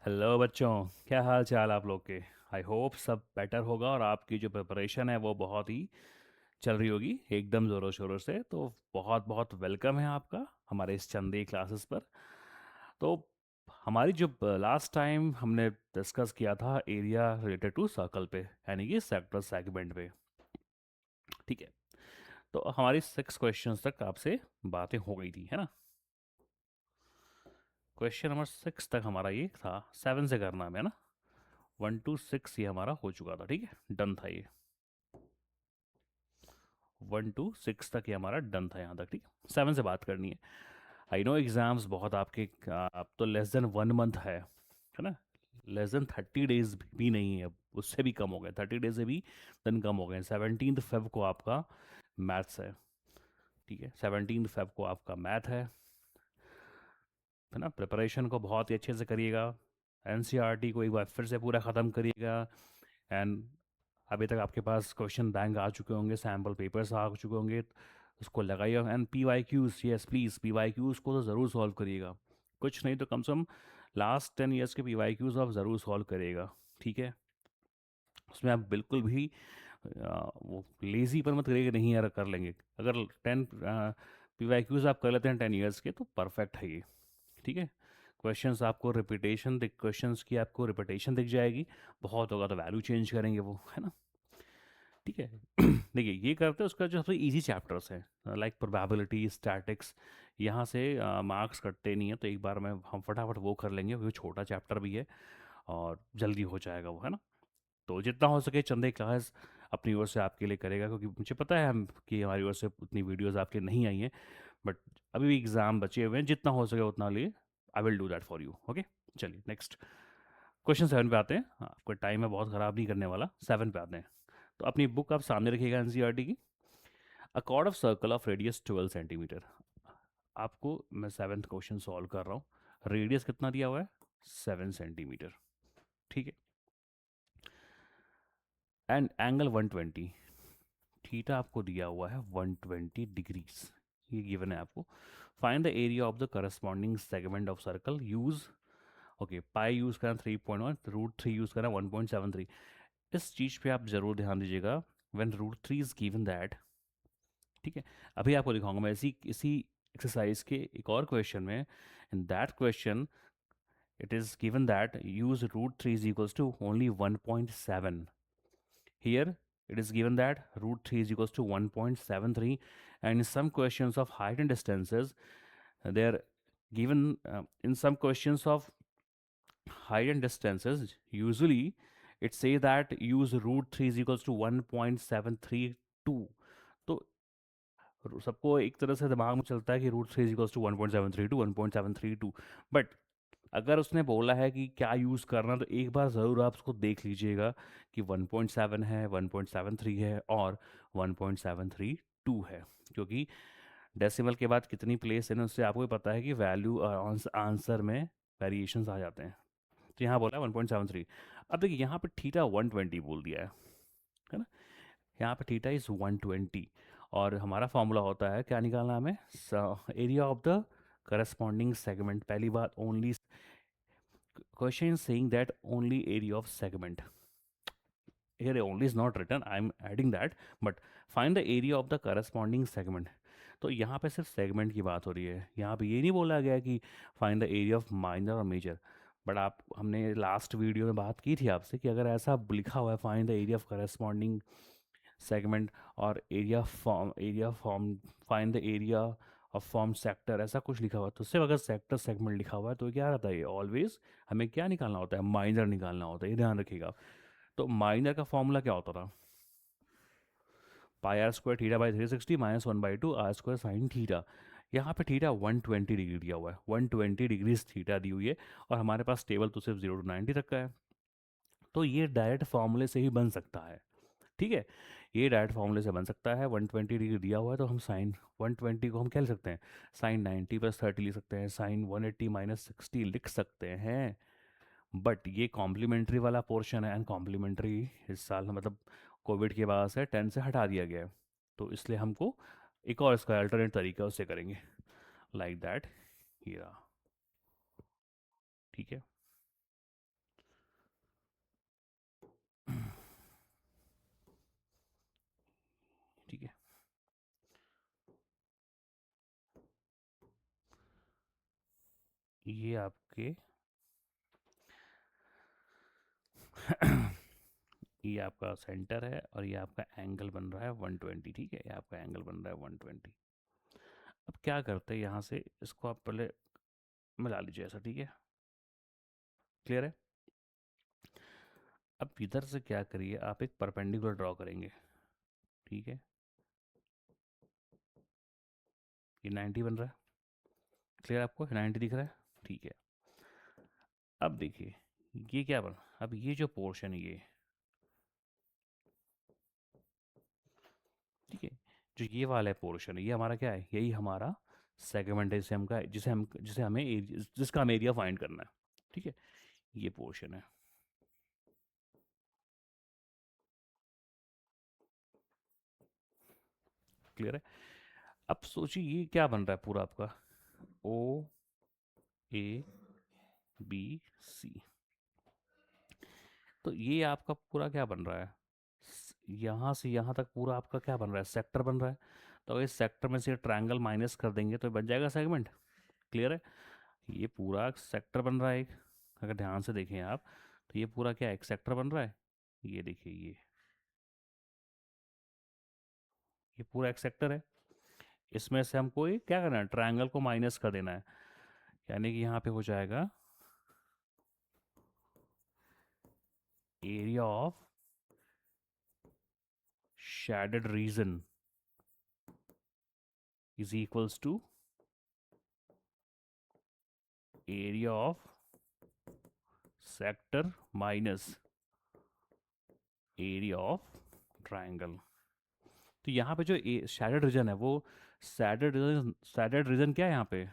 Hello बच्चों। क्या हाल चाल आप लोग के। आई होप सब बेटर होगा और आपकी जो प्रिपरेशन है वो बहुत ही चल रही होगी एकदम ज़ोरों शोरों से। तो बहुत बहुत वेलकम है आपका हमारे इस चंदे क्लासेस पर। तो हमारी जो लास्ट टाइम हमने डिस्कस किया था एरिया रिलेटेड टू सर्कल पे, यानी कि सेक्टर सेगमेंट पे। ठीक है। तो हमारी 6 क्वेश्चंस तक आपसे बातें हो गई थी, है ना। क्वेश्चन नंबर 6 तक हमारा ये था, 7 से करना है ना। 1 to 6 ये हमारा हो चुका था, ठीक है, डन था ये। 1 to 6 तक ये हमारा डन था यहाँ तक, ठीक है। 7 से बात करनी है। आई नो एग्ज़ाम्स बहुत आपके, अब तो लेस देन 1 मंथ है ना। लेस देन 30 डेज भी नहीं है, अब उससे भी कम हो गए, 30 डेज से भी दिन कम हो गए। 17 फेब को आपका मैथ्स है। ठीक है, 17 फेब को आपका मैथ है ना। प्रिपरेशन को बहुत ही अच्छे से करिएगा। एनसीईआरटी को एक बार फिर से पूरा ख़त्म करिएगा। एंड अभी तक आपके पास क्वेश्चन बैंक आ चुके होंगे, सैम्पल पेपर्स आ चुके होंगे, उसको लगाइए। And P Y Qs, yes please, P Y Qs को तो ज़रूर सॉल्व करिएगा। कुछ नहीं तो कम से कम लास्ट 10 ईयर्स के पी वाई क्यूज़ आप ज़रूर सॉल्व करिएगा। ठीक है, उसमें आप बिल्कुल भी वो लेज़ी पर मत करिएगा, नहीं यार कर लेंगे। अगर 10 पी वाई क्यूज़ आप कर लेते हैं 10 ईयर्स के, तो परफेक्ट है ये। ठीक है। क्वेश्चंस की आपको रिपीटेशन दिख जाएगी। बहुत होगा तो वैल्यू चेंज करेंगे वो, है ना। ठीक है। देखिए ये करते हैं, उसका जो सबसे इजी चैप्टर्स हैं लाइक प्रोबेबिलिटी, स्टैटिक्स, यहाँ से मार्क्स कटते नहीं है, तो एक बार में हम फटाफट वो कर लेंगे क्योंकि छोटा चैप्टर भी है और जल्दी हो जाएगा वो, है ना। तो जितना हो सके चंदे क्लास अपनी ओर से आपके लिए करेगा, क्योंकि मुझे पता है हम कि हमारी ओर से उतनी वीडियोस आपके नहीं आई हैं। बट अभी भी एग्ज़ाम बचे हुए हैं, जितना हो सके उतना लिए I will do that for you. Okay, चलिए नेक्स्ट क्वेश्चन 7 पे आते हैं। हाँ, आपका टाइम है बहुत ख़राब नहीं करने वाला। 7 पे आते हैं। तो अपनी बुक आप सामने रखिएगा एनसीईआरटी की। अ cord of circle of radius 12 centimetre. आपको मैं 7th क्वेश्चन सॉल्व कर रहा हूँ। रेडियस कितना दिया हुआ है? 7 सेंटीमीटर। ठीक है। एंड एंगल 120, थीटा आपको दिया हुआ है 120 डिग्रीज, ये गिवन है आपको। Find the area of the corresponding segment of circle. Use, okay, pi use करना 3.1, √3 यूज़ करना 1.73। इस चीज़ पे आप ज़रूर ध्यान दीजिएगा। व्हेन √3 इज़ गिवन दैट, ठीक है। अभी आपको दिखाऊंगा मैं इसी इसी एक्सरसाइज के एक और क्वेश्चन में। In that question it is given that use √3 is equals to only 1.7. Here it is given that √3 is equals to 1.73, and in some questions of height and distances they are given, in some questions of height and distances usually it say that use √3 is equals to 1.732। तो सबको एक तरह से दिमाग में चलता है कि √3 इज इक्वल्स टू 1.732, 1.732। बट अगर उसने बोला है कि क्या यूज़ करना, तो एक बार ज़रूर आप उसको देख लीजिएगा कि 1.7 है, 1.73 है और 1.732 है। क्योंकि डेसिमल के बाद कितनी प्लेस है ना, उससे आपको भी पता है कि वैल्यू आंसर में वेरिएशंस आ जाते हैं। तो यहाँ बोला है 1.73। अब देखिए यहाँ पे थीटा 120 बोल दिया है ना। यहाँ पे थीटा इज़ 120 और हमारा फॉर्मूला होता है, क्या निकालना हमें? Area of the corresponding segment. पहली बात, only question saying that only area of segment. here only is not written, I am adding that, but find the area of the corresponding segment। तो यहाँ पे सिर्फ सेगमेंट की बात हो रही है, यहाँ पे ये नहीं बोला गया कि find the area of minor और मेजर। बट आप, हमने लास्ट वीडियो में बात की थी आपसे कि अगर ऐसा लिखा हुआ है find the area of corresponding segment और area form find the area of form sector, ऐसा कुछ लिखा हुआ है, तो सिर्फ अगर सेक्टर सेगमेंट लिखा हुआ है तो क्या रहता है, ये ऑलवेज हमें क्या निकालना होता है? माइनर निकालना होता है, ये ध्यान रखिएगा। तो माइनर का फॉर्मूला क्या होता था? πr² theta by 360 -1/2 r² sine theta. यहाँ पे थीटा 120 डिग्री दिया हुआ है, 120 डिग्रीज थीटा दी हुई है और हमारे पास टेबल तो सिर्फ 0 to 90 तक का है। तो ये डायरेक्ट फार्मूले से ही बन सकता है। ठीक है, ये डायरेक्ट फार्मूले से बन सकता है। 120 डिग्री दिया हुआ है तो हम साइन 120 को हम क्या लिख सकते हैं? साइन 90 + 30 लिख सकते हैं, साइन 180 - 60 लिख सकते हैं। बट ये कॉम्प्लीमेंट्री वाला पोर्शन है, एंड कॉम्प्लीमेंट्री इस साल मतलब कोविड के बाद से 10 से हटा दिया गया है। तो इसलिए हमको एक और इसका अल्टरनेट तरीका उससे करेंगे, लाइक दैट। ये रहा। ठीक है। ये आपके ये आपका सेंटर है और ये आपका एंगल बन रहा है 120, ठीक है, ये आपका एंगल बन रहा है 120। अब क्या करते हैं, यहाँ से इसको आप पहले मिला लीजिए ऐसा, ठीक है, क्लियर है। अब इधर से क्या करिए, आप एक परपेंडिकुलर ड्रॉ करेंगे, ठीक है, ये 90 बन रहा है, क्लियर, आपको 90 दिख रहा है, ठीक है। अब देखिए ये क्या बना, अब ये जो पोर्शन है ये, ठीक है, जो ये वाला पोर्शन है ये हमारा क्या है, यही हमारा सेगमेंट है, जिसे हमें जिसका हमें एरिया फाइंड करना है, ठीक है, ये पोर्शन है, क्लियर है। अब सोचिए ये क्या बन रहा है पूरा आपका, ओ ए बी सी, तो ये आपका पूरा क्या बन रहा है, यहाँ से यहाँ तक पूरा आपका क्या बन रहा है, सेक्टर बन रहा है। तो इस सेक्टर में से ट्रायंगल माइनस कर देंगे तो बन जाएगा सेगमेंट, क्लियर है। ये पूरा सेक्टर बन रहा है एक, अगर ध्यान से देखें आप तो ये पूरा क्या एक सेक्टर बन रहा है, ये देखिए ये पूरा एक सेक्टर है। इसमें से हमको ये क्या करना है, ट्रायंगल को माइनस कर देना है, यानी कि यहाँ पे हो जाएगा area of shaded region is equals to area of sector minus area of triangle। तो यहाँ पे जो shaded region है वो shaded region क्या है यहाँ पे,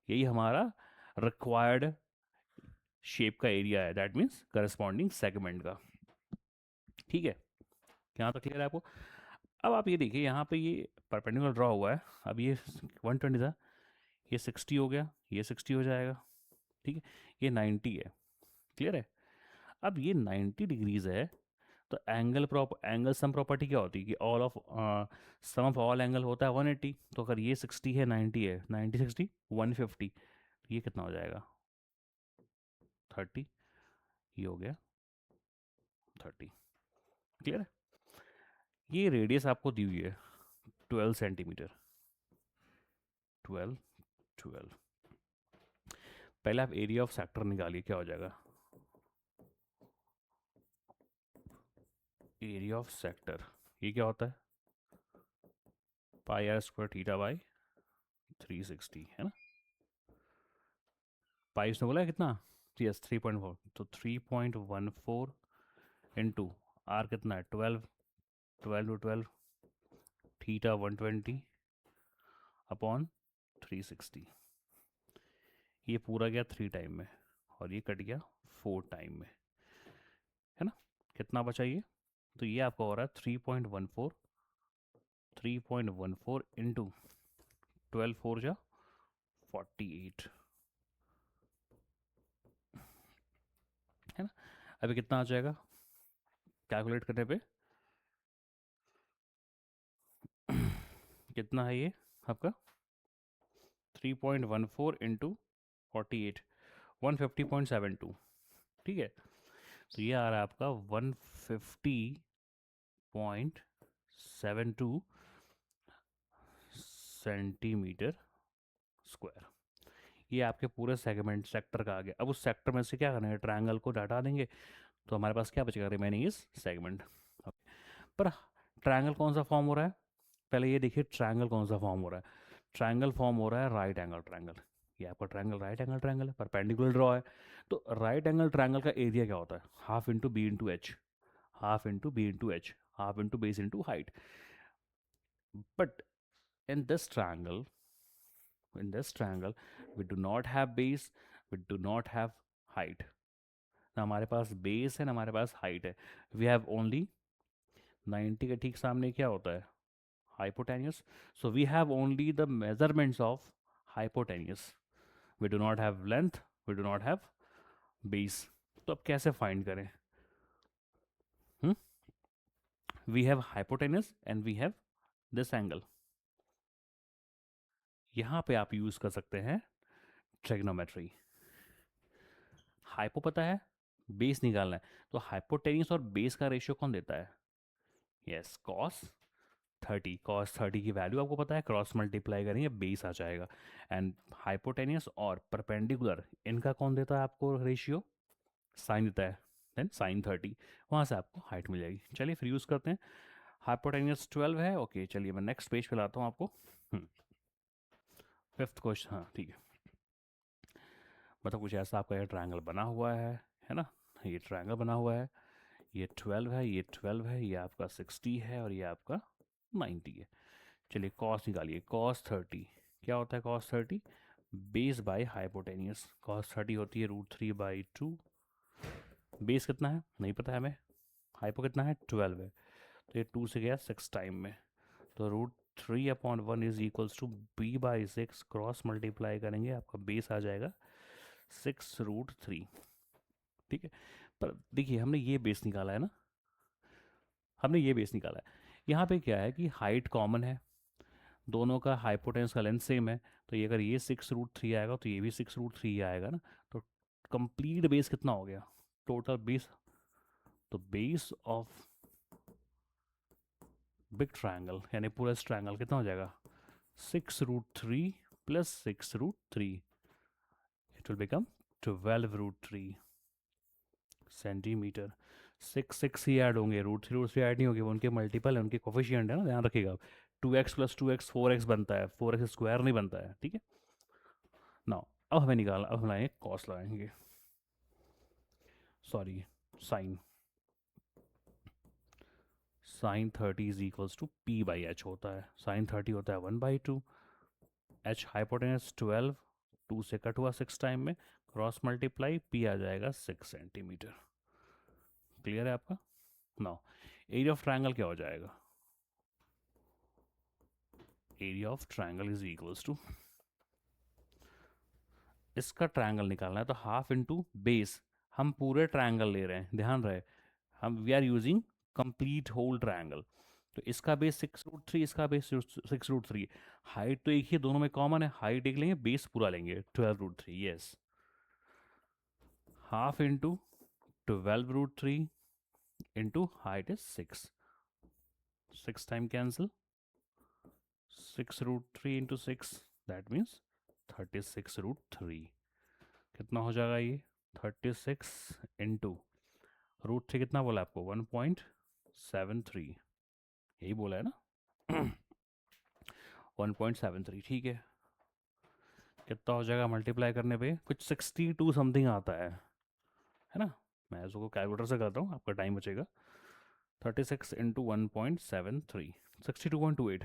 यही हमारा रिक्वायर्ड शेप का एरिया है, दैट मीन्स करस्पॉन्डिंग सेगमेंट का, ठीक है, यहाँ तक क्लियर है आपको। अब आप ये देखिए यहाँ पे ये परपेंडिकुलर ड्रॉ हुआ है, अब ये 120 था, ये 60 हो गया, ये 60 हो जाएगा, ठीक है, ये 90 है, क्लियर है। अब ये 90 डिग्रीज है, तो एंगल सम प्रॉपर्टी क्या होती है कि all of sum of all angle होता है 180, तो अगर ये 60 है, 90 है, 90 60 150, ये कितना हो जाएगा 30, ये हो गया 30, क्लियर है। ये रेडियस आपको दी हुई है 12 सेंटीमीटर, 12 12। पहले आप एरिया ऑफ सेक्टर निकालिए, क्या हो जाएगा, एरिया ऑफ सेक्टर ये क्या होता है, pi are square theta by 360, है ना, पाई उसने बोला है कितना, यस 3.4, तो 3.14 इंटू आर कितना है 12, 12 थीटा 120 अपॉन 360, ये पूरा गया 3 टाइम में और ये कट गया 4 टाइम में, है ना, कितना बचा ये, तो ये आपका हो रहा है 3.14, 3.14 इंटू 12 4 जा 48, है ना। अभी कितना आ जाएगा कैलकुलेट करने पे कितना है ये आपका 3.14 इंटू 48, 150.72, ठीक है, तो ये आ रहा है आपका 150.72 सेंटीमीटर स्क्वायर। ये आपके पूरे सेगमेंट सेक्टर का आ गया। अब उस सेक्टर में से क्या करना है, ट्रायंगल को हटा देंगे तो हमारे पास क्या बचेगा, रिमेनिंग इज सेगमेंट। पर ट्रायंगल कौन सा फॉर्म हो रहा है, पहले ये देखिए ट्रायंगल कौन सा फॉर्म हो रहा है, ट्रायंगल फॉर्म हो रहा है राइट एंगल ट्रायंगल। ये आपका ट्रायंगल राइट एंगल ट्रायंगल है, परपेंडिकुलर ड्रॉ है, तो राइट एंगल ट्रायंगल का एरिया क्या होता है, half into B into H, half into B into H, half into base into height. But in this triangle in this triangle we do not have base, we do not have height, ना हमारे पास base है ना हमारे पास height है, we have only 90 के ठीक सामने क्या होता है hypotenuse, so we have only the measurements of hypotenuse, we do not have length, we do not have base। तो अब कैसे फाइंड करें, we have hypotenuse and we have this angle, यहाँ पे आप यूज कर सकते हैं ट्रिग्नोमेट्री। हाइपो पता है, बेस निकालना है, तो हाइपोटेन्यूस और बेस का रेशियो कौन देता है? Yes, cos 30। कॉस 30 की वैल्यू आपको पता है, क्रॉस मल्टीप्लाई करेंगे बेस आ जाएगा। एंड हाइपोटेनियस और परपेंडिकुलर, इनका कौन देता है आपको रेशियो? साइन देता है, देन साइन 30। वहाँ से आपको हाइट मिल जाएगी। चलिए फिर यूज़ करते हैं। हाइपोटेनियस 12 है, ओके। चलिए मैं नेक्स्ट पेज पे लाता हूँ आपको। फिफ्थ क्वेश्चन, हाँ ठीक है। मतलब कुछ ऐसा आपका ये ट्रायंगल बना हुआ है ना? ये ट्रायंगल बना हुआ है, ये 12 है, ये 12 है, ये आपका 60 है और ये आपका 90 है। चलिए कॉस निकालिए। कॉस 30 क्या होता है? Cos 30 base by hypotenuse. Cos 30 होती है √3/2। बेस कितना है नहीं पता है हमें, हाइपो कितना है 12 है, तो ये 2 से गया 6 टाइम में, तो √3/1 is equals to b/6। Cross multiply करेंगे आपका बेस आ जाएगा 6√3। ठीक है, पर देखिए हमने ये बेस निकाला है ना, हमने ये बेस निकाला है। यहाँ पे क्या है कि हाइट कॉमन है, दोनों का हाइपोटेन्यूस का लेंथ सेम है, तो ये अगर ये 6√3 आएगा तो ये भी 6√3 आएगा ना। तो कंप्लीट बेस कितना हो गया? टोटल बेस, तो बेस ऑफ बिग ट्रायंगल यानी पूरा ट्रायंगल कितना हो जाएगा? 6√3 plus 6√3, it will become 12√3 centimetre. 6 he add होंगे, √3 ऐड नहीं होंगे, वो उनके मल्टीपल है, उनके कोफिशिएंट है ना, ध्यान रखिएगा आप। 2x प्लस 2x 4x बनता है, 4x स्क्वायर नहीं बनता है, ठीक है ना। अब हमें निकालना, अब हम लाएंगे कॉस लगाएंगे, sorry sine. Sine 30 is equals to p/h होता है। साइन 30 होता है 1/2। h हाइपोटेनस 12, 2 से कट हुआ 6 टाइम में, क्रॉस मल्टीप्लाई p आ जाएगा 6 सेंटीमीटर। क्लियर है आपका? नाउ एरिया ऑफ ट्रायंगल क्या हो जाएगा? Area of triangle is equals to, इसका ट्रायंगल निकालना है तो हाफ इंटू बेस। हम पूरे ट्रायंगल ले रहे हैं, ध्यान रहे, हम we are using complete whole triangle. तो इसका बेस 6√3, इसका बेस 6√3। हाइट तो एक ही, दोनों में कॉमन है, हाइट एक लेंगे, बेस पूरा लेंगे 12√3। Yes, half into 12√3 into height is 6, 6 time cancel, 6√3 into 6 that means 36√3। कितना हो जाएगा ये? 36 इंटू √3 कितना बोला आपको? 1.73, यही बोला है ना? 1.73, ठीक है। कितना हो जाएगा मल्टीप्लाई करने पे? कुछ 62 समथिंग आता है ना। मैं इसको कैलकुलेटर से करता हूँ, आपका टाइम बचेगा। 36 इंटू 1.73, 62.28,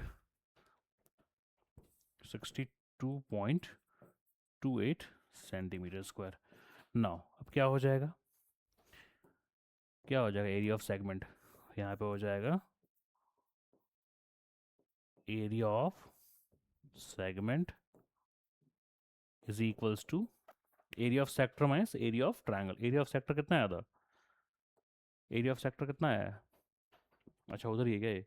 62.28 सेंटीमीटर स्क्वायर। नाउ अब क्या हो जाएगा? क्या हो जाएगा एरिया ऑफ सेगमेंट? यहाँ पे हो जाएगा area of segment is equals to area of sector minus area of triangle. Area of sector कितना आया था? एरिया ऑफ सेक्टर कितना आया? अच्छा उधर ये गए,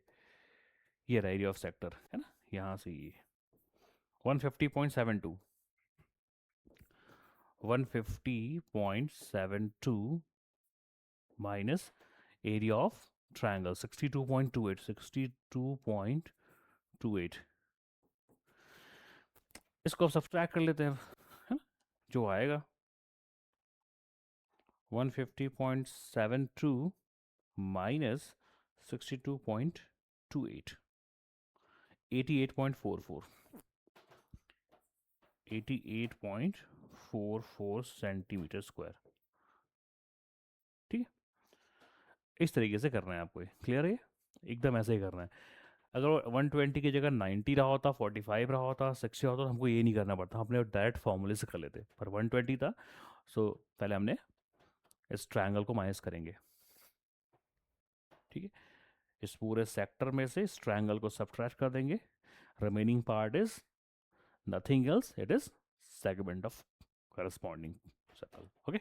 ये रहा एरिया ऑफ सेक्टर, है ना, यहाँ से ये 150.72, 150.72 माइनस एरिया ऑफ ट्रायंगल 62.28, 62.28, इसको अब सब्ट्रैक्ट कर लेते हैं, है ना, जो आएगा 150.72 माइनस 62.28, 88.44, 88.44 सेंटीमीटर स्क्वायर। ठीक है, इस तरीके से करना है आपको, ये क्लियर है? एकदम ऐसे ही करना है। अगर 120 की जगह 90 रहा होता, 45 रहा होता, 60 होता, तो हमको ये नहीं करना पड़ता, हमने डायरेक्ट फॉर्मूले से कर लेते, पर 120 था, सो पहले हमने इस ट्रायंगल को माइनस करेंगे। ठीक है, इस पूरे सेक्टर में से इस ट्रायंगल को सब्ट्रैक्ट कर देंगे, remaining part is nothing else, it is segment of corresponding circle. Okay,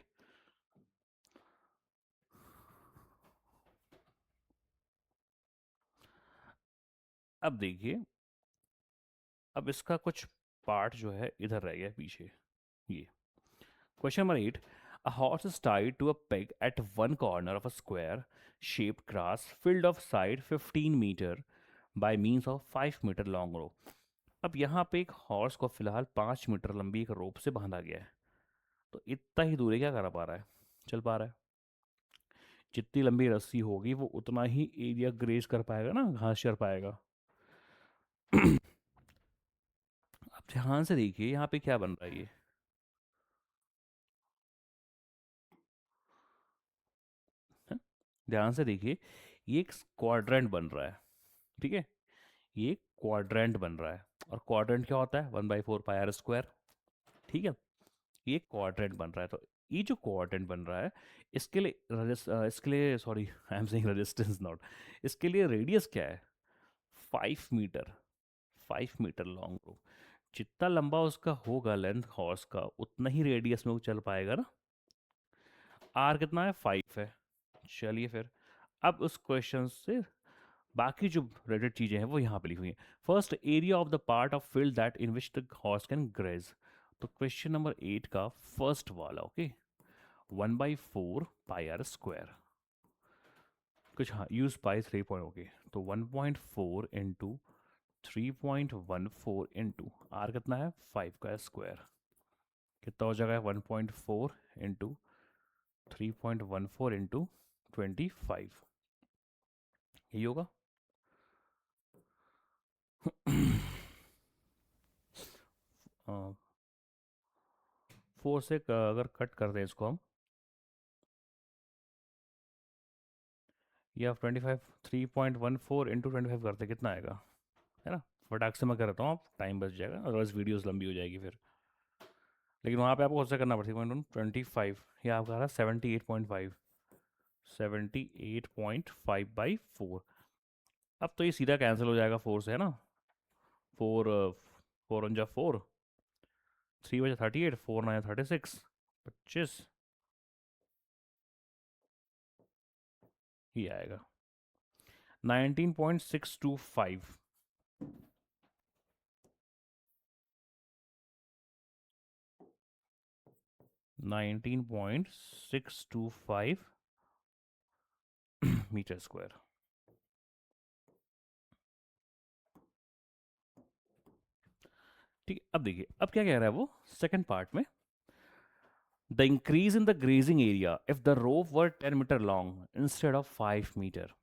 अब देखिए, अब इसका कुछ पार्ट जो है इधर रह गया पीछे, ये question number 8, a horse is tied to a peg at one corner of a square shaped grass filled of side 15 meter by means of 5 meter long rope. अब यहाँ पे एक हॉर्स को फिलहाल 5 मीटर लंबी एक रोप से बांधा गया है, तो इतना ही दूरी क्या कर पा रहा है, चल पा रहा है। जितनी लंबी रस्सी होगी वो उतना ही एरिया ग्रेज कर पाएगा ना, घास चर पाएगा। अब ध्यान से देखिए यहाँ पे क्या बन रहा है, ये है? ध्यान से देखिए, ये एक क्वाड्रेंट बन रहा है, ठीक है, ये क्वाड्रेंट बन रहा है। और क्वाड्रेंट क्या होता है, 1/4 पाई r स्क्वायर, ठीक है। ये क्वाड्रेंट बन रहा है, तो ये जो क्वाड्रेंट बन रहा है, इसके लिए sorry, I am saying resistance not, इसके लिए रेडियस क्या है, 5 मीटर, 5 मीटर लॉन्ग रो। जितना लंबा उसका होगा लेंथ हॉर्स का, उतना ही रेडियस में वो चल पाएगा ना। आर कितना है, 5 है। चलिए फिर, अब उस क्वेश्चन से बाकी जो रिलेटेड चीज़ें हैं वो यहाँ पे लिखी हुई हैं। First, area of the part of field that in which the horse can graze. तो क्वेश्चन नंबर 8 का फर्स्ट वाला, ओके, 1/4 पाई r स्क्वायर, कुछ हाँ यूज पाई 3 ओके, तो 1.4 इंटू 3.14 इंटू आर कितना है, 5 का स्क्वायर, कितना हो जाएगा, 1.4 इंटू 3.14 इंटू 25, यही होगा। 4 से अगर कट कर दें इसको हम, या 25, 3.14 इंटू 25 करते कितना आएगा, है ना। फटाक से मैं कर रहा हूँ, आप टाइम बच जाएगा, अदरवाइज वीडियोस लंबी हो जाएगी फिर। लेकिन वहाँ पे आपको उससे करना पड़ता है 3.25, ये आपका आ रहा है 78.5, 78.5/4। अब तो ये सीधा कैंसिल हो जाएगा 4 से, है ना। 4, 4 × 4, 3 × 38, 4 × 9 = 36, 25 ही आएगा, 19.625, 19.625 मीटर स्क्वायर। ठीक है, अब देखिए अब क्या कह रहा है वो सेकंड पार्ट में, the increase in the grazing area if the rope were 10 metre long instead of 5 metre.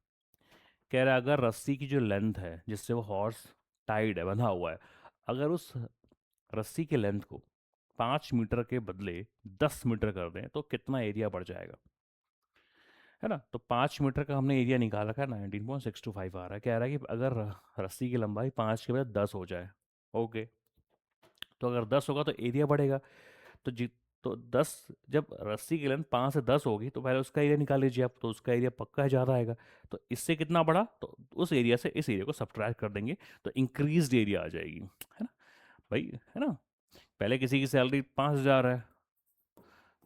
कह रहा है अगर रस्सी की जो लेंथ है जिससे वो हॉर्स टाइड है, बंधा हुआ है, अगर उस रस्सी की लेंथ को 5 मीटर के बदले 10 मीटर कर दें तो कितना एरिया बढ़ जाएगा, है ना। तो 5 मीटर का हमने एरिया निकाल रखा है, 19.625 आ रहा है। कह रहा है कि अगर रस्सी की लंबाई 5 के बजाय 10 हो जाए, ओके, तो अगर 10 होगा तो एरिया बढ़ेगा। तो जी, तो 10, जब रस्सी की लेंथ 5 से 10 होगी तो पहले उसका एरिया निकाल लीजिए आप, तो उसका एरिया पक्का है ज़्यादा आएगा। तो इससे कितना बढ़ा, तो उस एरिया से इस एरिया को सब्ट्रैक्ट कर देंगे, तो इंक्रीज्ड एरिया आ जाएगी, है ना भाई, है ना। पहले किसी की सैलरी 5,000 है,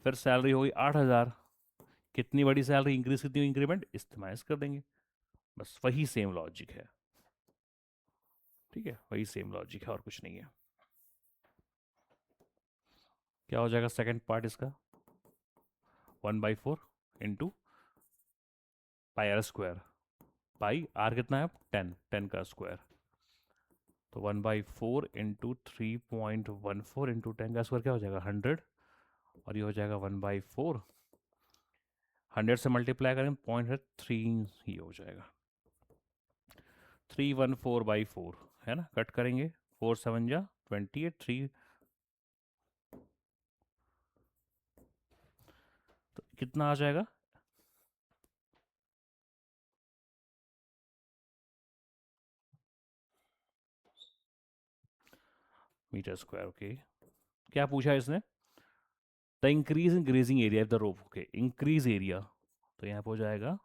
फिर सैलरी होगी 8,000, कितनी बड़ी सैलरी इंक्रीज, कितनी इंक्रीमेंट इस्तेमाल कर देंगे, बस वही सेम लॉजिक है। ठीक है, वही सेम लॉजिक है और कुछ नहीं है। क्या हो जाएगा सेकंड पार्ट इसका, 1/4 into pi r square, pi R कितना है, 10, 10 का स्क्वायर, तो 1/4 इंटू 3.14 इंटू 10 का स्क्वायर क्या हो जाएगा, 100, और ये हो जाएगा 1/4, 100 से मल्टीप्लाई करेंगे 0.3 ही हो जाएगा, 314/4, है ना। कट करेंगे, 4 7 × 28, 3, तो कितना आ जाएगा, मीटर स्क्वायर, ओके। क्या पूछा इसने, the increase in grazing area of the rope, okay, increase area, तो यहाँ पे हो जाएगा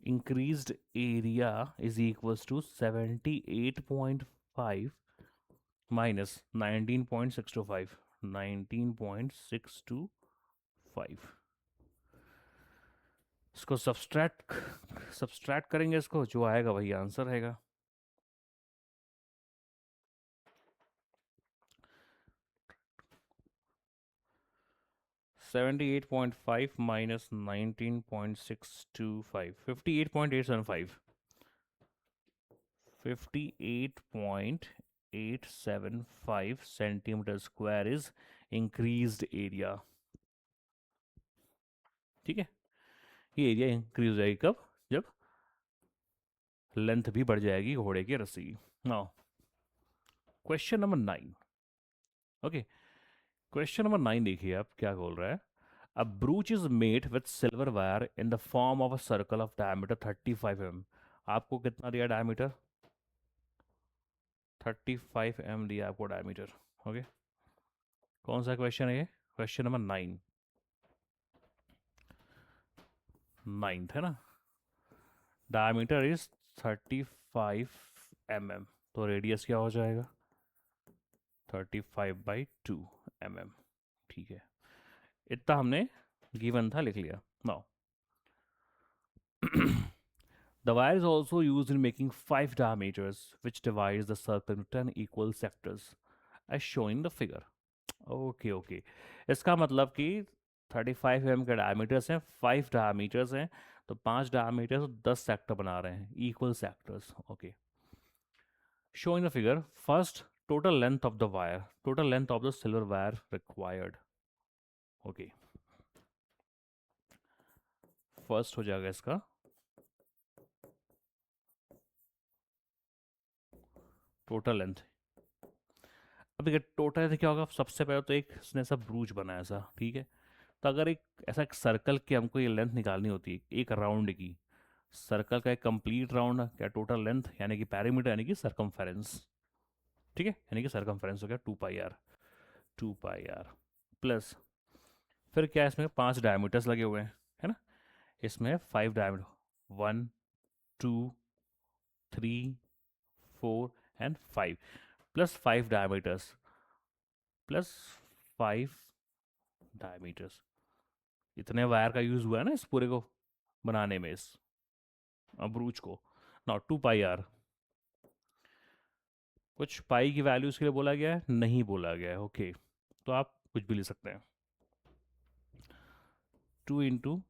increased area is equals to 78.5 minus 19.625, 19.625। इसको सब्सट्रैक्ट करेंगे, इसको जो आएगा वही आंसर रहेगा। -78.5 -19.625, 58.875, 58.875 centimetre square is increased area. ठीक है, ये एरिया इंक्रीज हो जाएगी कब? जब लेंथ भी बढ़ जाएगी घोड़े की रस्सी की। Now question number 9। Okay, question number 9 देखिए आप क्या बोल रहा है। A brooch is made with silver wire in the form of a circle of diameter 35 mm। आपको कितना दिया डायमीटर? 35 mm दिया आपको डायमीटर। ओके, कौन सा क्वेश्चन है ये? क्वेश्चन नंबर 9, 9th है ना। डायमीटर इज 35 mm, तो रेडियस क्या हो जाएगा? 35/2 mm। ठीक है, इतना हमने गिवन था, लिख लिया। Now the wire is also used in making 5 diameters which divides the circle into 10 equal sectors as shown in the figure। Okay okay, इसका मतलब कि 35 mm के डायमीटर्स हैं, 5 डायमीटर्स हैं, तो 5 डायमीटर्स 10 सेक्टर बना रहे हैं, equal sectors. Okay, show in the figure first total length of the wire, total length of the silver wire required. Okay, first हो जाएगा इसका टोटल लेंथ। अब देखिए टोटल लेंथ क्या होगा, सबसे पहले तो एक इसने ऐसा ब्रूच बनाया ऐसा, ठीक है। तो अगर एक ऐसा एक सर्कल की हमको ये लेंथ निकालनी होती है, एक राउंड की, सर्कल का एक कंप्लीट राउंड क्या टोटल लेंथ, यानी कि पैरीमीटर यानी कि सरकमफेरेंस। ठीक है, यानी कि सरकमफेरेंस हो गया 2πr, 2πr प्लस फिर क्या है, इसमें 5 डायमीटर्स लगे हुए हैं, है ना। इसमें 5 diameter, 1 2 3 4 and 5, plus 5 diameters, plus 5 diameters. इतने वायर का यूज़ हुआ है ना इस पूरे को बनाने में, इस ब्रूच को। नॉट 2πr, कुछ पाई की वैल्यूज़ के लिए बोला गया है? नहीं बोला गया है। ओके, तो आप कुछ भी ले सकते हैं। 2 इंटू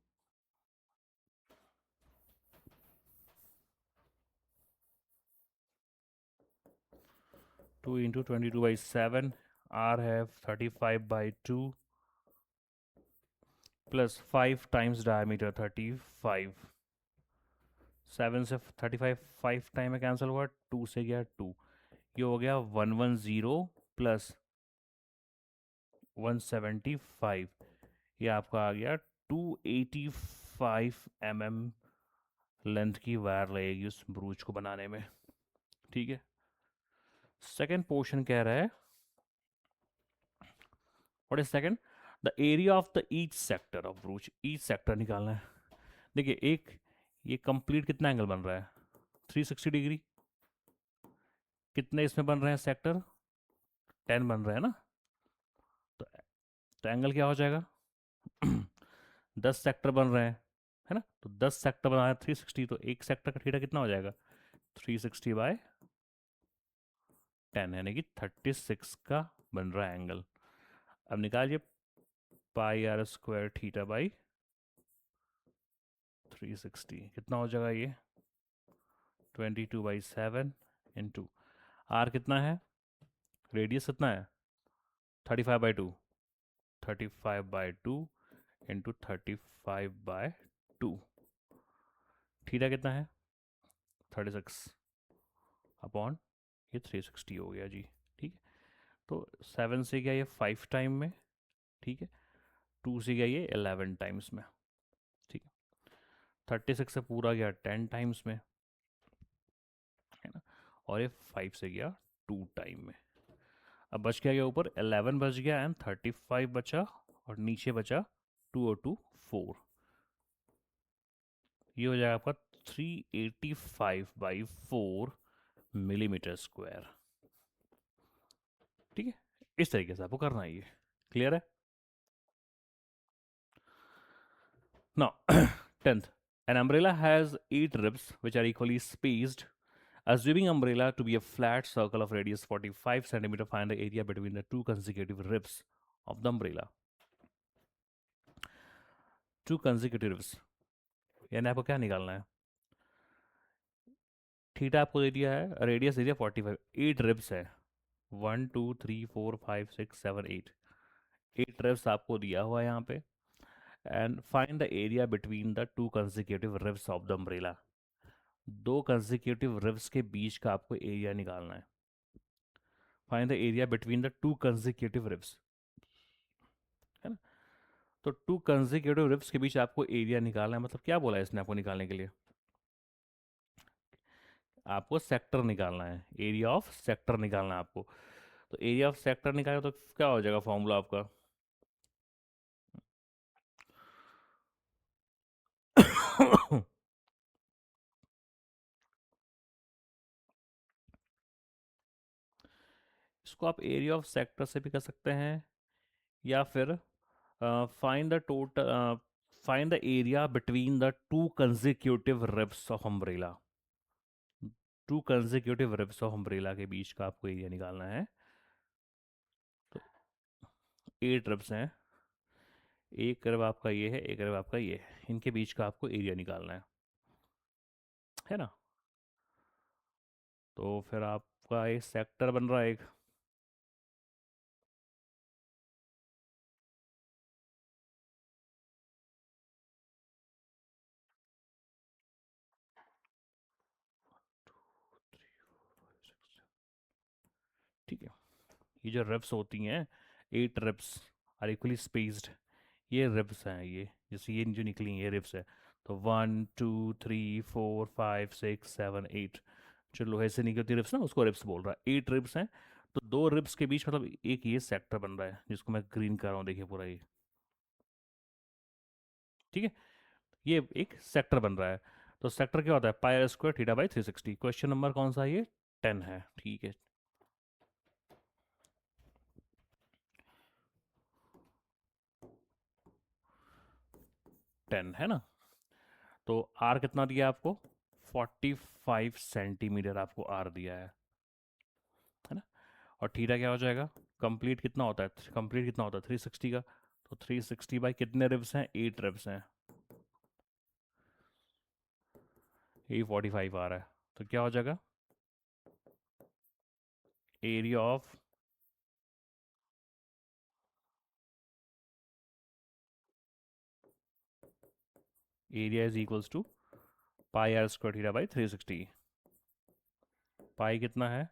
22/7, r है 35/2 प्लस 5 टाइम्स डायमीटर 35, 7 से 35 5 टाइम में कैंसिल हुआ, 2 से गया 2, ये हो गया 110 प्लस 175, ये आपका आ गया 285 mm लेंथ की वायर लगेगी उस ब्रूच को बनाने में। ठीक है, सेकेंड पोर्शन कह रहा है what is second, the area of the each sector of ब्रूच, each sector निकालना है। देखिए एक ये कंप्लीट कितना एंगल बन रहा है, 360 डिग्री। कितने इसमें बन रहे हैं सेक्टर? 10 बन रहे हैं ना। तो एंगल क्या हो जाएगा? 10 सेक्टर बन रहे हैं, है ना। तो 10 सेक्टर बना है 360, तो एक सेक्टर का थीटा कितना हो जाएगा? 360/10, यानी कि 36 का बन रहा है एंगल। अब निकालिए πr² θ/360 कितना हो जाएगा ये? 22/7 इंटू आर कितना है, रेडियस कितना है? 35/2, 35/2 इंटू 35/2, थीटा कितना है? 36/, ये 360 हो गया जी। ठीक है, तो 7 से गया ये 5 टाइम में, ठीक है, 2 से गया ये 11 टाइम्स में, ठीक है, 36 से पूरा गया 10 टाइम्स में, है ना, और ये 5 से गया 2 टाइम में। अब बच क्या गया ऊपर? 11 बच गया एंड 35 बचा, और नीचे बचा 2 और 2 4, ये हो जाएगा आपका 385/4 मिलीमीटर स्क्वायर। ठीक है, इस तरीके से आपको करना है ये। क्लियर है? Now 10th, an umbrella has 8 ribs which are equally spaced. Assuming umbrella to be a flat circle of radius 45 centimeter, find the area between the two consecutive ribs of the umbrella. To consecutive ribs, यानी आपको क्या निकालना है? Theta आपको दे दिया है, radius दे दिया 45, 8 ribs है, 1 2 3 4 5 6 7 8, 8 रिब्स आपको दिया हुआ है यहाँ पे. And find the area between the two consecutive ribs of the umbrella. दो कंजिक्यूटिव रिब्स के बीच का आपको एरिया निकालना है. Find the area between the two consecutive ribs, है ना? तो टू कंजिक्यूटिव रिब्स के बीच आपको एरिया निकालना है, मतलब क्या बोला है इसने आपको निकालने के लिए? आपको सेक्टर निकालना है, एरिया ऑफ सेक्टर निकालना है आपको. तो एरिया ऑफ सेक्टर निकाले तो क्या हो जाएगा फॉर्मूला आपका? इसको आप एरिया ऑफ सेक्टर से भी कर सकते हैं, या फिर find the total, find the area between the two consecutive ribs of umbrella. To consecutive ribs of umbrella के बीच का आपको एरिया निकालना है. तो 8 रिब्स हैं, एक रिब आपका ये है, एक रिब आपका ये है, इनके बीच का आपको एरिया निकालना है ना? तो फिर आपका एक सेक्टर बन रहा है एक. ठीक है, ये जो रिब्स होती हैं, 8 रिब्स आर इक्वली स्पेस्ड. ये रिब्स हैं, ये जैसे ये जो निकली ये रिब्स है. तो 1 2 3 4 5 6 7 8, जो लोहे से निकलती रिब्स ना उसको रिब्स बोल रहा है. 8 रिब्स हैं, तो दो रिब्स के बीच मतलब एक ये सेक्टर बन रहा है जिसको मैं ग्रीन कर रहा हूँ, देखिए पूरा ये. ठीक है, ये एक सेक्टर बन रहा है. तो सेक्टर क्या होता है? Pi are square theta by 360. Question number कौन सा है ये? 10 है. ठीक है, 10 है ना? तो आर कितना दिया आपको? 45 सेंटीमीटर आपको आर दिया है ना? और थीटा क्या हो जाएगा? कंप्लीट कितना होता है? कंप्लीट कितना होता है 360 का? तो 360 बाई कितने रिब्स हैं? 8 रिब्स हैं. ये 45 आ रहा है, तो क्या हो जाएगा? Area of, area is equals to pi are square theta by 360. Pi कितना है?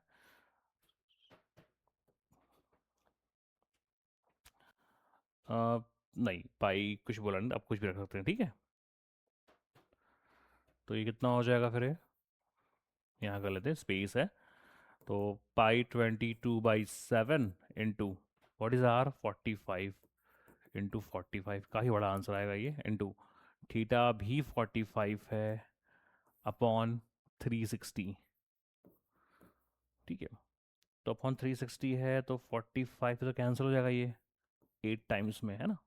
नहीं, पाई कुछ बोला नहीं, आप कुछ भी रख सकते हैं, ठीक है. तो ये कितना हो जाएगा फिर? ये यहाँ कर लेते हैं, स्पेस है. तो pi 22/7 into what is R 45 into 45, काफ़ी बड़ा आंसर आएगा ये. इंटू थीटा भी 45 है अपॉन 360. ठीक है, तो अपॉन 360 है तो 45 तो कैंसिल हो जाएगा ये 8 टाइम्स में, है ना?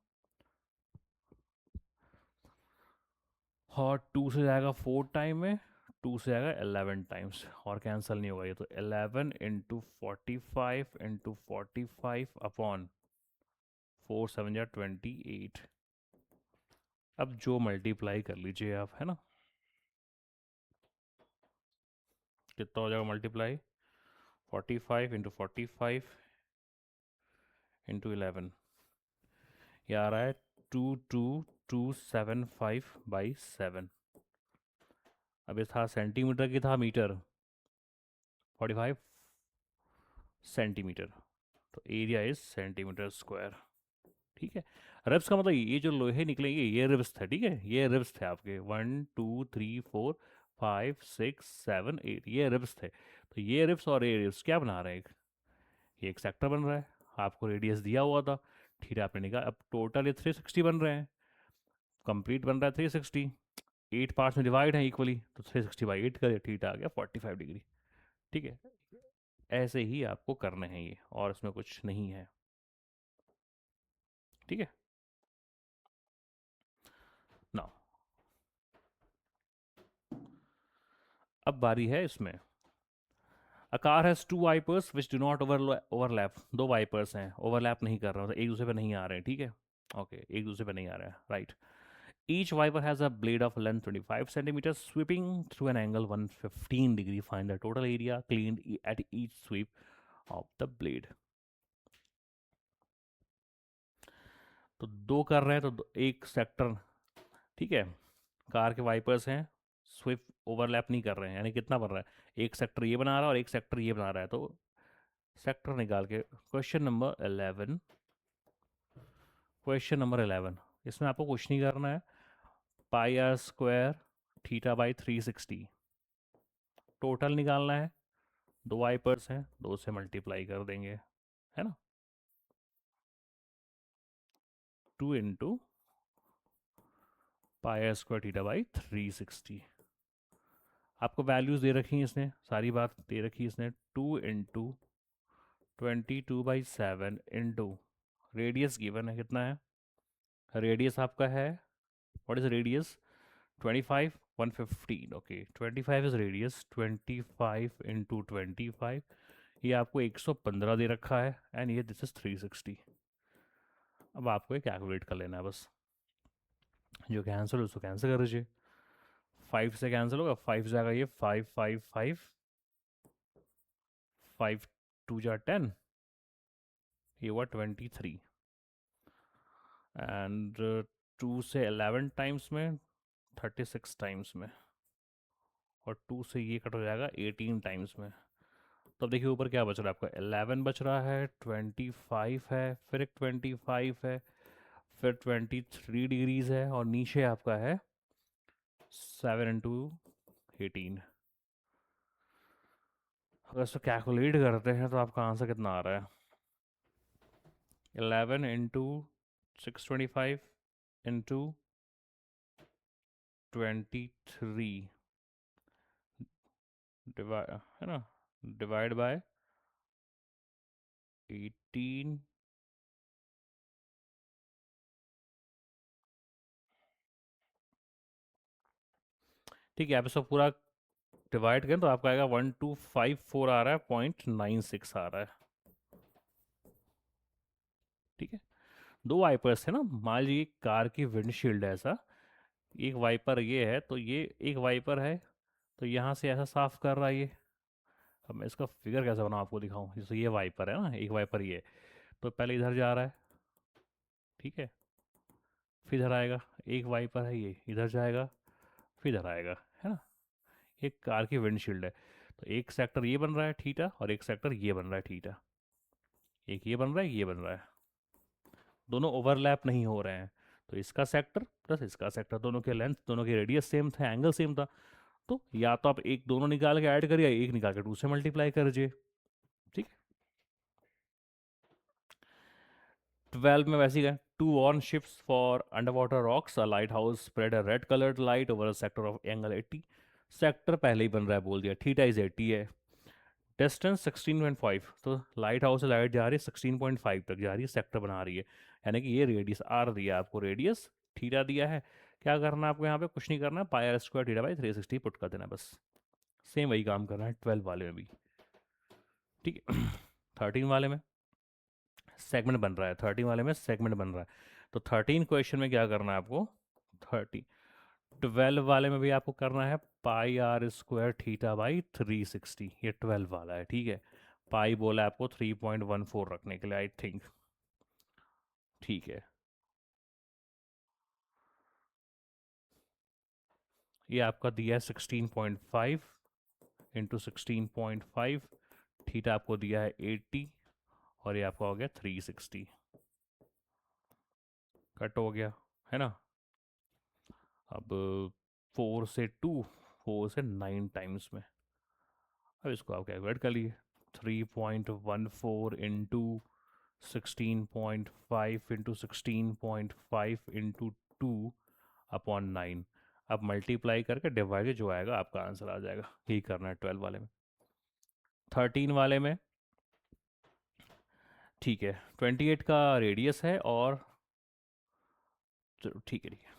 और 2 से जाएगा 4 टाइम में, 2 से जाएगा 11 टाइम्स, और कैंसिल नहीं होगा ये. तो 11 इंटू 45 इंटू 45 अपॉन 4 7 28. अब जो मल्टीप्लाई कर लीजिए आप, है ना? कितना हो जाएगा मल्टीप्लाई? 45 इंटू 45 इंटू 11, ये आ रहा है 22275/7. अब ये था सेंटीमीटर की, था मीटर. 45 सेंटीमीटर, तो एरिया इज सेंटीमीटर स्क्वायर. ठीक है, रिब्स का मतलब ये जो लोहे निकलेंगे ये रिब्स थे. ठीक है, ये रिब्स थे आपके 1 2 3 4 5 6 7 8, ये रिब्स थे. तो ये रिब्स और ये रिब्स क्या बना रहे हैं? ये एक सेक्टर बन रहा है. आपको रेडियस दिया हुआ था, ठीक है, आपने निकाला. अब टोटल ये 360 बन रहे हैं, कंप्लीट बन रहा है 360. 8 पार्ट्स में डिवाइड है इक्वली, तो 360/8 का थीटा आ गया 45 डिग्री. ठीक है, ऐसे ही आपको करने हैं ये, और इसमें कुछ नहीं है. ठीक है ना। अब बारी है इसमें, a car has two wipers which do not overlap, दो वाइपर्स हैं, ओवरलैप नहीं कर रहे, मतलब एक दूसरे पे नहीं आ रहे हैं, ठीक है। ओके, एक दूसरे पे नहीं आ रहे हैं, right. Each wiper has a blade of length 25 centimetre sweeping through an angle 115 degree, find the total area cleaned at each sweep of the blade. तो दो कर रहे हैं तो एक सेक्टर, ठीक है, कार के वाइपर्स हैं, स्विफ्ट ओवरलैप नहीं कर रहे हैं, यानी कितना बन रहा है, एक सेक्टर ये बना रहा है और एक सेक्टर ये बना रहा है, तो सेक्टर निकाल के क्वेश्चन नंबर 11, क्वेश्चन नंबर 11, इसमें आपको कुछ नहीं करना है, pi are square theta by 360 total निकालना है, दो वाइपर्स हैं, दो से मल्टीप्लाई कर देंगे, है ना, 2 into pi are square theta by 360। आपको वैल्यूज़ दे रखी हैं इसने, सारी बात दे रखी है इसने, 2 इंटू 22/7 इंटू रेडियस गिवन है, कितना है, रेडियस आपका है, what is radius, 25 115, okay 25 is radius, 25 into 25, ये आपको 115 दे रखा है, एंड ये दिस इज 360। अब आपको ये कैलकुलेट कर लेना है बस, जो कैंसिल हो उसको कैंसिल कर दीजिए, 5 से कैंसिल होगा, 5 जाएगा ये 5 5 5, 5 2 जा 10, ये हुआ 23, एंड 2 से 11 टाइम्स में 36 टाइम्स में, और 2 से ये कट हो जाएगा 18 टाइम्स में। तो अब देखिए ऊपर क्या बच रहा है आपका, 11 बच रहा है, 25 है, फिर एक 25 है, फिर 23 डिग्रीज है, और नीचे आपका है 7 इंटू 18। अगर इसको कैलकुलेट करते हैं तो आपका आंसर कितना आ रहा है, 11 इंटू 625 इंटू 23 डिवाइड, है ना, डिवाइड बाय 18, ठीक है, आप इसको पूरा डिवाइड करें तो आपका आएगा 1254 आ रहा है, 0.96 आ रहा है, ठीक है। दो वाइपर्स है ना, मान लीजिए कार की विंडशील्ड है ऐसा, एक वाइपर ये है, तो ये एक वाइपर है, तो यहाँ से ऐसा साफ कर रहा है ये, अब मैं इसका फिगर कैसे बनाऊँ आपको दिखाऊँ, जैसे ये वाइपर है ना, एक वाइपर ये, तो पहले इधर जा रहा है, ठीक है, फिर इधर आएगा, एक वाइपर है ये इधर जाएगा, फिर इधर आएगा, है ना, एक कार की विंडशील्ड है, तो एक सेक्टर ये बन रहा है थीटा, और एक सेक्टर ये बन रहा है थीटा, एक ये बन रहा है, ये बन रहा है, दोनों ओवरलैप नहीं हो रहे हैं, तो इसका सेक्टर प्लस इसका सेक्टर, दोनों के लेंथ, दोनों की रेडियस सेम था, एंगल सेम था, तो या तो आप एक दोनों निकाल के ऐड करिए, एक निकाल के 2 से मल्टीप्लाई कर दीजिए, ठीक है। 12 में वैसे ही है, to warn ships for underwater rocks, a lighthouse spread a red coloured light over a sector of angle 80, sector पहले ही बन रहा है, बोल दिया थीटा इज 80 है, डिस्टेंस 16.5, तो लाइट हाउस से लाइट जा रही है 16.5 तक जा रही है, सेक्टर बना रही है, यानी कि ये रेडियस आर दिया आपको, रेडियस थीटा दिया है, क्या करना है आपको यहाँ पे, कुछ नहीं करना है, pi are square theta by 360 put कर देना बस, सेम वही काम करना है 12 वाले में भी, ठीक है। 13 वाले में सेगमेंट बन रहा है, 13 वाले में सेगमेंट बन रहा है, तो 13 क्वेश्चन में क्या करना है आपको, 30, 12 वाले में भी आपको करना है pi are square theta by 360, ये 12 वाला है, ठीक है, पाई बोला है आपको 3.14 रखने के लिए, आई थिंक, ठीक है, ये आपका दिया है 16.5 इंटू 16.5, थीटा आपको दिया है 80, और ये आपका हो गया 360, कट हो गया, है ना। अब 4 से 2, 4 से 9 टाइम्स में, अब इसको आप कैलकुलेट कर लिए, 3.14 इंटू 16.5 इंटू 16.5 इंटू 2/9, अब मल्टीप्लाई करके डिवाइड जो आएगा आपका आंसर आ जाएगा, यही करना है 12 वाले में। 13 वाले में ठीक है, 28 का रेडियस है और चलो ठीक है ठीक है।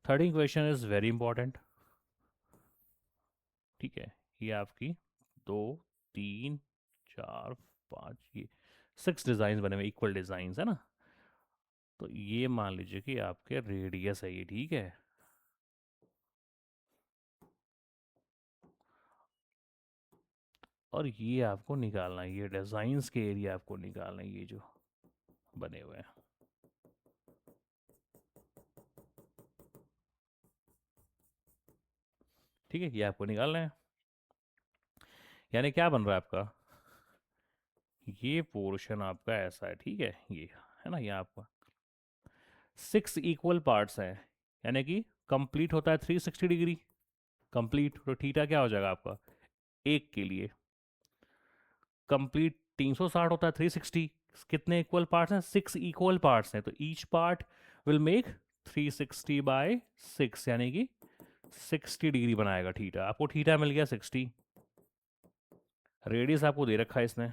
13 क्वेश्चन इज वेरी इंपॉर्टेंट। ठीक है, ये आपकी 2, 3, 4, 5, ये 6 डिज़ाइन बने हुए, इक्वल डिज़ाइन है ना। तो ये मान लीजिए कि आपके रेडियस है ये, ठीक है। और ये आपको निकालना है, ये डिज़ाइंस के एरिया आपको निकालना है, ये जो बने हुए हैं। ठीक है, ये आपको निकालना है। यानी क्या बन रहा है आपका, ये पोर्शन आपका ऐसा है, ठीक है, ये है ना, ये आपका 6 इक्वल पार्ट्स हैं, यानी कि कंप्लीट होता है 360 डिग्री। कंप्लीट तो थीटा क्या हो जाएगा आपका, एक के लिए। कंप्लीट 360 होता है 360। कितने इक्वल पार्ट्स हैं, 6 इक्वल पार्ट्स हैं, तो ईच पार्ट विल मेक 360/6, यानी कि 60 डिग्री बनाएगा थीटा। आपको थीटा मिल गया 60। रेडियस आपको दे रखा है इसने,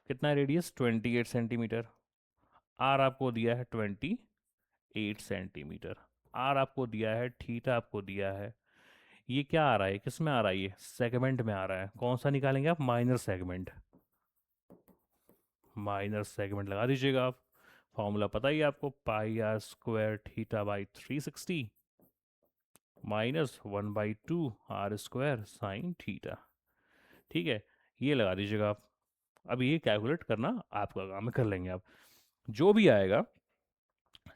कितना है रेडियस, 28 सेंटीमीटर। आर आपको दिया है 28 सेंटीमीटर। आर आपको दिया है, थीटा आपको दिया है। ये क्या आ रहा है, किस में आ रहा है, ये सेगमेंट में आ रहा है। कौन सा निकालेंगे आप, माइनर सेगमेंट। माइनर सेगमेंट लगा दीजिएगा आप। फॉर्मूला पता ही है आपको, πr² θ/360 -1/2 r² sin θ। ठीक है, ये लगा दीजिएगा आप। अब ये कैलकुलेट करना आपका काम है, कर लेंगे आप। जो भी आएगा,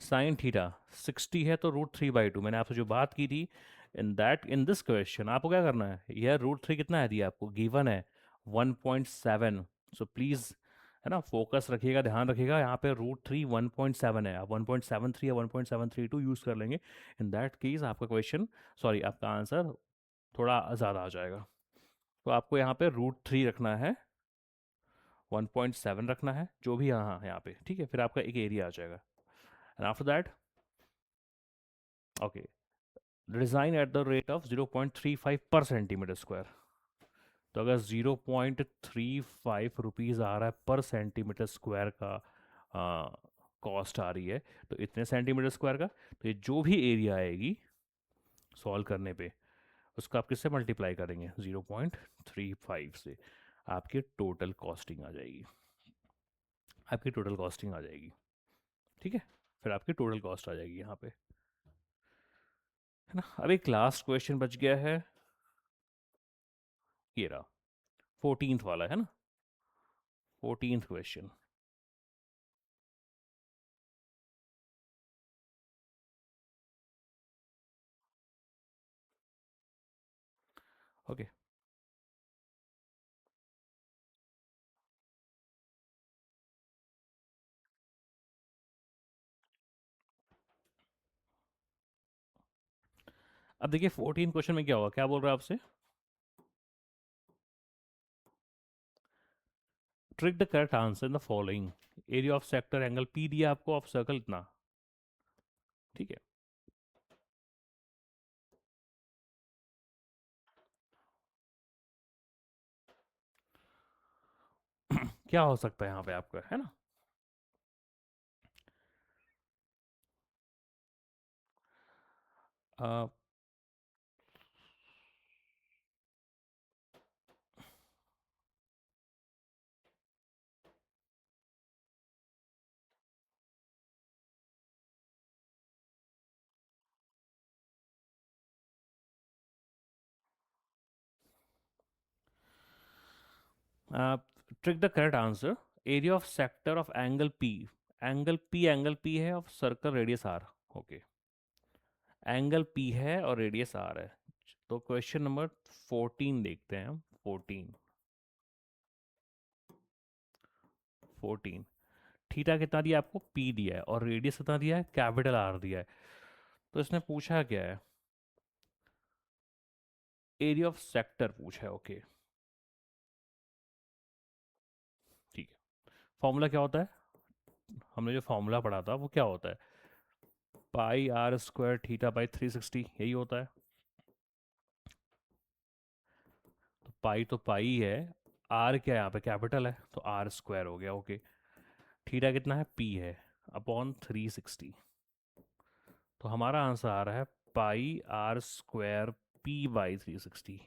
साइन थीटा 60 है तो √3/2, मैंने आपसे जो बात की थी, इन दिस क्वेश्चन आपको क्या करना है, यह √3 कितना है दिया आपको, गिवन है 1.7। सो प्लीज़, है ना, फोकस रखिएगा, ध्यान रखिएगा, यहाँ पे √3 1.7 है, आप 1.73 या 1.732 यूज़ कर लेंगे। इन दैट केस आपका क्वेश्चन, सॉरी, आपका आंसर थोड़ा ज़्यादा आ जाएगा। तो आपको यहाँ पे √3 रखना है, 1.7 रखना है, जो भी यहाँ पे, ठीक है। फिर आपका एक एरिया आ जाएगा, and after that, okay, design at the rate of 0.35 पर सेंटीमीटर स्क्वायर। तो अगर 0.35 रुपीज़ आ रहा है पर सेंटीमीटर स्क्वायर का कॉस्ट आ रही है, तो इतने सेंटीमीटर स्क्वायर का, तो ये जो भी एरिया आएगी सॉल्व करने पे, उसका आप किससे मल्टीप्लाई करेंगे, 0.35 से, आपकी टोटल कॉस्टिंग आ जाएगी। आपकी टोटल कॉस्टिंग आ जाएगी, ठीक है। फिर आपकी टोटल कॉस्ट आ जाएगी यहाँ पे, है ना। अब एक लास्ट क्वेश्चन बच गया है, ये रहा 14th वाला, है ना, 14th क्वेश्चन। ओके, अब देखिए 14 क्वेश्चन में क्या होगा, क्या बोल रहा है आपसे, trick the correct answer in the following, area of sector angle P दिया आपको, ऑफ सर्कल इतना, ठीक है। क्या हो सकता है यहाँ पे आपका, है ना, trick the correct answer, area of sector of angle p. Angle p है, of circle radius r, okay. Angle p है और रेडियस आर है। तो क्वेश्चन नंबर 14 देखते हैं हम, 14। 14 थीटा कितना दिया आपको, पी दिया है, और रेडियस कितना दिया है, कैपिटल आर दिया है। तो इसने पूछा क्या है, एरिया ऑफ सेक्टर पूछा है, ओके, ठीक है। फॉर्मूला क्या होता है, हमने जो फॉर्मूला पढ़ा था वो क्या होता है, πr² θ/360, यही होता है। तो पाई है, आर क्या है यहाँ पे, कैपिटल है, तो आर स्क्वायर हो गया, ओके। थीटा कितना है, पी है, अपॉन 360। तो हमारा आंसर आ रहा है pi are square P by 360।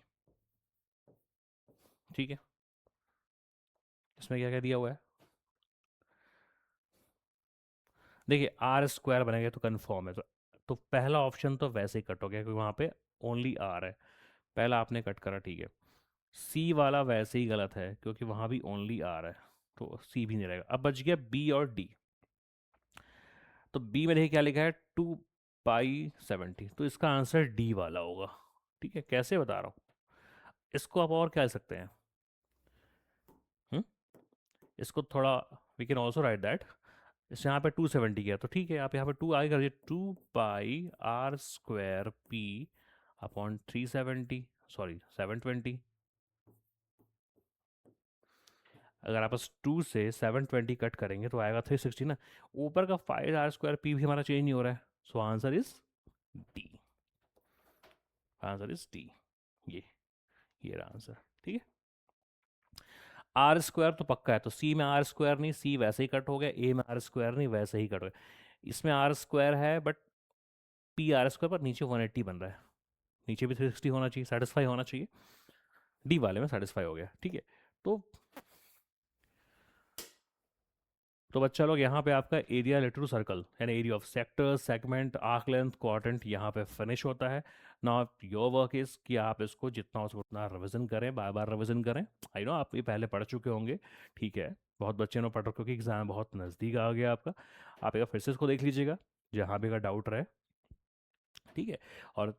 ठीक है, इसमें क्या क्या दिया हुआ है, देखिए आर स्क्वायर बनेगा तो कन्फर्म है, तो पहला ऑप्शन तो वैसे ही कट हो गया क्योंकि वहाँ पे ओनली आर है, पहला आपने कट करा, ठीक है। सी वाला वैसे ही गलत है क्योंकि वहाँ भी ओनली आर है, तो सी भी नहीं रहेगा। अब बच गया बी और डी। तो बी में देखिए क्या लिखा है, 2 पाई 70, तो इसका आंसर डी वाला होगा। ठीक है, कैसे बता रहा हूँ, इसको आप और क्या कह सकते हैं, हुँ? इसको थोड़ा, we can also write that, इस यहाँ पे 270 किया तो ठीक है, आप यहाँ पे टू आगे कर दीजिए, 2 pi are square p upon 370, sorry 720। अगर आप बस 2 से 720 कट करेंगे तो आएगा 360 ना, ऊपर का 5 आर स्क्वायर पी भी हमारा चेंज नहीं हो रहा है, so answer is D, answer is D, ये ये रहा आंसर। ठीक है, आर स्क्वायर तो पक्का है, तो सी में आर स्क्वायर नहीं, सी वैसे ही कट हो गया, ए में आर स्क्वायर नहीं वैसे ही कट हो गया, इसमें आर स्क्वायर है बट पी आर स्क्वायर पर नीचे 180 बन रहा है, नीचे भी 360 होना चाहिए, सेटिस्फाई होना चाहिए, डी वाले में सेटिस्फाई हो गया। ठीक है, तो बच्चा लोग यहाँ पे आपका एरिया रिलेटेड टू सर्कल यानी area of sector segment arc length quadrant यहाँ पे फिनिश होता है। नाउ योर वर्क इज़ कि आप इसको जितना हो सके उतना रिवीजन करें, बार बार रिवीजन करें। आई नो आप ये पहले पढ़ चुके होंगे, ठीक है, बहुत बच्चे ने पढ़ रहे क्योंकि एग्ज़ाम बहुत नज़दीक आ गया आपका। आप एक बार फिर से इसको देख लीजिएगा जहाँ भी अगर डाउट रहे, ठीक है। और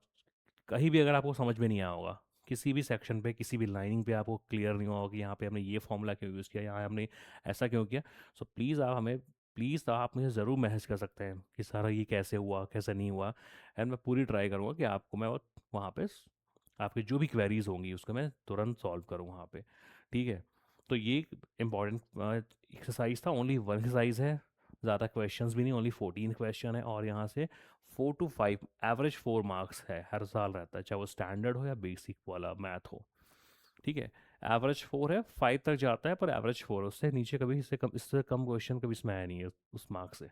कहीं भी अगर आपको समझ में नहीं आया होगा, किसी भी सेक्शन पे किसी भी लाइनिंग पे आपको क्लियर नहीं हुआ होगा कि यहाँ पे हमने ये फॉर्मूला क्यों यूज़ किया, यहाँ हमने ऐसा क्यों किया, सो प्लीज़ आप हमें, प्लीज़ आप मुझे ज़रूर मैसेज कर सकते हैं कि सारा ये कैसे हुआ कैसे नहीं हुआ, एंड मैं पूरी ट्राई करूँगा कि आपको मैं वहाँ पे आपकी जो भी क्वेरीज होंगी उसको मैं तुरंत सॉल्व करूँ वहाँ पे। ठीक है, तो ये इंपॉर्टेंट एक्सरसाइज था, ओनली वन एक्सरसाइज है, ज़्यादा क्वेश्चंस भी नहीं, ओनली 14 क्वेश्चन है, और यहाँ से 4 to 5 एवरेज 4 मार्क्स है, हर साल रहता है, चाहे वो स्टैंडर्ड हो या बेसिक वाला मैथ हो। ठीक है, एवरेज 4 है, 5 तक जाता है पर एवरेज 4 है, उससे नीचे कभी, इससे कम क्वेश्चन कभी इसमें आया नहीं है उस मार्क से।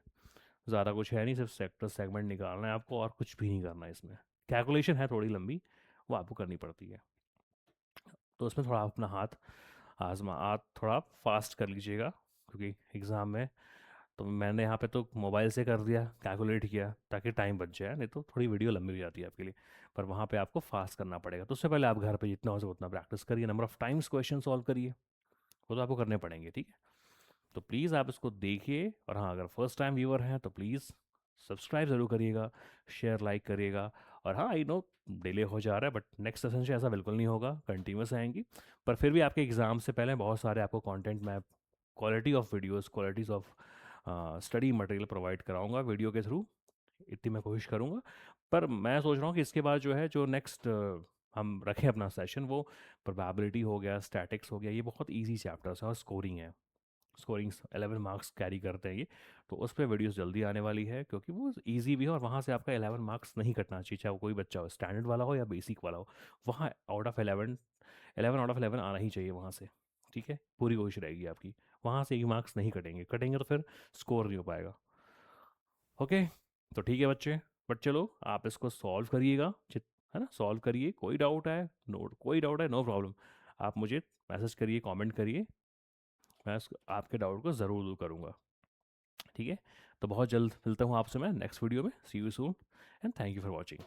ज़्यादा कुछ है नहीं, सिर्फ सेक्टर सेगमेंट निकालना है आपको और कुछ भी नहीं करना है इसमें। कैलकुलेशन है थोड़ी लंबी, वो आपको करनी पड़ती है, तो उसमें थोड़ा आप अपना हाथ आजमा, आप थोड़ा फास्ट कर लीजिएगा क्योंकि एग्ज़ाम में, तो मैंने यहाँ पे तो मोबाइल से कर दिया, कैलकुलेट किया ताकि टाइम बच जाए, नहीं तो थोड़ी वीडियो लंबी हो जाती है आपके लिए, पर वहाँ पे आपको फास्ट करना पड़ेगा। तो उससे पहले आप घर पे जितना हो सके उतना प्रैक्टिस करिए, number of times question solve करिए, वो तो आपको करने पड़ेंगे। ठीक है, तो प्लीज़ आप इसको देखिए, और हाँ अगर फर्स्ट टाइम व्यूअर हैं तो प्लीज़ सब्सक्राइब ज़रूर करिएगा, शेयर लाइक करिएगा। और हाँ आई नो डिले हो जा रहा है बट नेक्स्ट सेशन से ऐसा बिल्कुल नहीं होगा, कंटिन्यूस आएंगी, पर फिर भी आपके एग्ज़ाम से पहले बहुत सारे आपको कंटेंट मैं, quality of videos, qualities of study material provide कराऊंगा वीडियो के थ्रू, इतनी मैं कोशिश करूंगा। पर मैं सोच रहा हूँ कि इसके बाद जो है जो नेक्स्ट हम रखें अपना सेशन, वो प्रोबेबिलिटी हो गया, स्टैटिक्स हो गया, ये बहुत इजी चैप्टर्स है और स्कोरिंग है, स्कोरिंग 11 मार्क्स कैरी करते हैं ये, तो उस पर वीडियोस जल्दी आने वाली है क्योंकि वो इजी भी है और वहाँ से आपका 11 मार्क्स नहीं कटना चाहिए, चाहे वो कोई बच्चा हो, स्टैंडर्ड वाला हो या बेसिक वाला हो, वहाँ आउट ऑफ 11, 11 आउट ऑफ 11 आना ही चाहिए वहाँ से। ठीक है, पूरी कोशिश रहेगी आपकी, वहाँ से ये मार्क्स नहीं कटेंगे, कटेंगे तो फिर स्कोर नहीं हो पाएगा। ओके, तो ठीक है बच्चे, बट चलो आप इसको सॉल्व करिएगा, है ना, सॉल्व करिए, कोई डाउट है नोट, कोई डाउट है नो प्रॉब्लम, आप मुझे मैसेज करिए, कमेंट करिए, मैं आपके डाउट को ज़रूर दूर करूँगा। ठीक है, तो बहुत जल्द मिलता हूँ आपसे मैं नेक्स्ट वीडियो में, see you soon and thank you for watching.